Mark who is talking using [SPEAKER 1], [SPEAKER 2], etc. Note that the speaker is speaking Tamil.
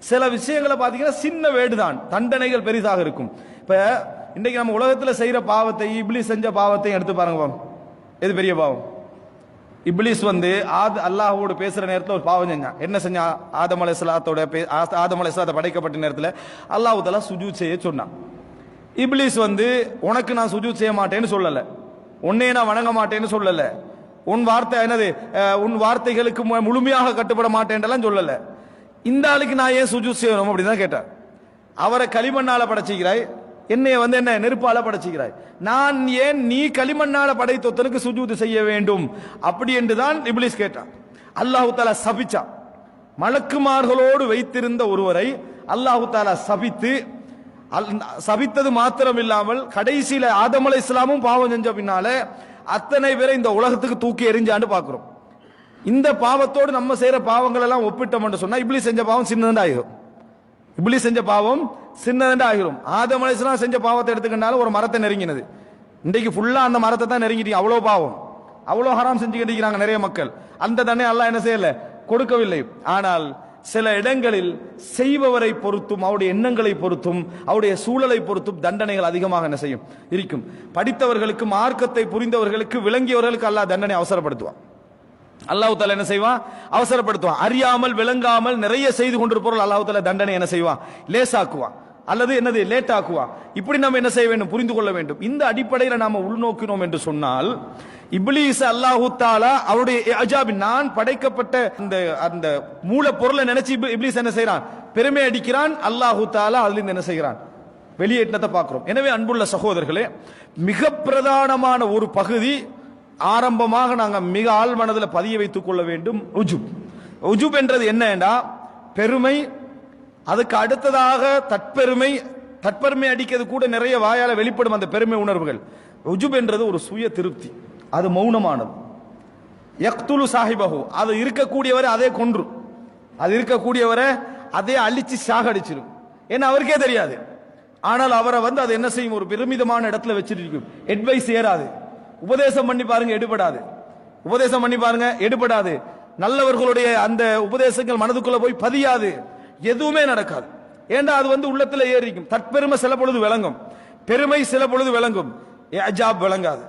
[SPEAKER 1] சில விஷயங்களை பார்த்தீங்கன்னா சின்ன வேடு தான், தண்டனைகள் பெரிதாக இருக்கும். இப்ப இன்றைக்கு நம்ம உலகத்தில் செய்யற பாவத்தை, இப்லீஸ் செஞ்ச பாவத்தையும் எடுத்து பாருங்க. எது பெரிய பாவம்? இப்லீஸ் அல்லாஹ்வோடு பேசுற நேரத்தில் ஒரு பாவம் செஞ்சான். என்ன செஞ்சான்? ஆதம் அலைஹிஸ்ஸலாத்தை படைக்கப்பட்ட நேரத்தில் அல்லாஹ் தஆலா சுஜூத் செய்ய சொன்னான். இப்லீஸ் உனக்கு நான் சுஜூத் செய்ய மாட்டேன்னு சொல்லல, உன்னையே நான் வணங்க மாட்டேன்னு சொல்லல, உன் வார்த்தை என்னது, உன் வார்த்தைகளுக்கு முழுமையாக கட்டுப்பட மாட்டேன்றலாம் சொல்லல. இந்த ஆளுக்கு நான் ஏன் சுஜூத் செய்யணும் அப்படிதான் கேட்டார். அவரை களிமண்ணால படைச்சிக்கிறாய், என்னைய என்ன நெருப்பால படைச்சிக்கிறாய், நான் ஏன் நீ களிமண்ணால படைத்தொத்தனுக்கு சுஜூத் செய்ய வேண்டும் அப்படி என்றுதான் இப்லீஸ் கேட்டான். அல்லாஹு தஆலா சபிச்சான். மலக்குமார்களோடு வைத்திருந்த ஒருவரை அல்லாஹு தஆலா சபித்தது மாத்திரம் இல்லாமல் கடைசியில ஆதம் அலைஹிஸ்ஸலாமும் பாவம் செஞ்ச பின்னால அத்தனை பேரை இந்த உலகத்துக்கு தூக்கி எறிஞ்சான்னு பாக்குறோம். இந்த பாவத்தோடு நம்ம செய்யற பாவங்கள் எல்லாம் ஒப்பிட்டோம் சொன்னா இப்லீஸ் செஞ்ச பாவம் சின்னதாயிரும். இப்லீஸ் செஞ்ச பாவம் சின்னதண்டா ஆகிரும். ஆதம் அலைஹிஸ்ஸலாம் செஞ்ச பாவத்தை எடுத்துக்கிட்டாலும் ஒரு மரத்தை நெருங்கினது, இன்றைக்கு ஃபுல்லா அந்த மரத்தை தான் நெருங்கிட்டீங்க. அவ்வளோ பாவம், அவ்வளோ ஹராம் செஞ்சுக்கிட்டு இருக்கிறாங்க நிறைய மக்கள். அந்த தண்டனை அல்லாஹ் என்ன செய்யல, கொடுக்கவில்லை. ஆனால் சில இடங்களில் செய்பவரை பொறுத்தும் அவருடைய எண்ணங்களை பொறுத்தும் அவருடைய சூழலை பொறுத்தும் தண்டனைகள் அதிகமாக என்ன செய்யும் இருக்கும். படித்தவர்களுக்கு, மார்க்கத்தை புரிந்தவர்களுக்கு, விளங்கியவர்களுக்கு அல்லாஹ் தண்டனை அவசரப்படுத்துவான். அல்லாஹ் தஆலா என்ன செய்வான்? அவசரப்படுத்துவான். அறியாமல் விளங்காமல் நிறைய செய்து கொண்டிருப்பவர்கள் அல்லாஹ் தஆலா தண்டனை என்ன செய்வான்? லேசாக்குவான், அல்லது என்னது லேட் ஆக்குவான். இப்படி நம்ம என்ன செய்ய வேண்டும்? புரிந்து கொள்ள வேண்டும். இந்த அடிப்படையில் நாம உள்நோக்கினோம் என்று சொன்னால் இப்லீஸ் அல்லாஹு தஆலா அவருடைய அஜாபி, நான் படைக்கப்பட்ட அந்த மூல பொருளை நினைச்சு இப்லீஸ் என்ன செய்யறான்? பெருமை அடிக்கிறான். அல்லாஹு தஆலா அதிலிருந்து என்ன செய்கிறான்? வெளியேற்றத்தை பார்க்கிறோம். எனவே அன்புள்ள சகோதரர்களே, மிக பிரதானமான ஒரு பகுதி ஆரம்பமாக நாங்கள் மிக ஆழ் மனதில் பதிய வைத்துக் கொள்ள வேண்டும். உஜுப். உஜுப் என்றது என்னன்னா பெருமை, அதுக்கு அடுத்ததாக தற்பெருமை. தற்பெருமை அடிக்கிறது கூட நிறைய வாயால வெளிப்படும் அந்த பெருமை உணர்வுகள். உஜுப் என்றது ஒரு சுய திருப்தி, அது மௌனமானது. யக்துலு சாஹிபஹு, அது இருக்கக்கூடியவரை அதே கொன்று, அது இருக்கக்கூடியவரை அதே அழிச்சு சாகடிச்சிடும். ஏன்னா அவருக்கே தெரியாது. ஆனால் அவரை அது என்ன செய்யும்? ஒரு பெருமிதமான இடத்துல வச்சிருக்கும். அட்வைஸ் ஏறாது. உபதேசம் பண்ணி பாருங்க, எடுபடாது. உபதேசம் பண்ணி பாருங்க, எடுபடாது. நல்லவர்களுடைய அந்த உபதேசங்கள் மனதுக்குள்ள போய் பதியாது, எதுவுமே நடக்காது. ஏண்டா அது உள்ளத்துல ஏறிக்கும். தற்பெருமை சில பொழுது விளங்கும், பெருமை சில பொழுது விளங்கும், அஜாப் விளங்காது.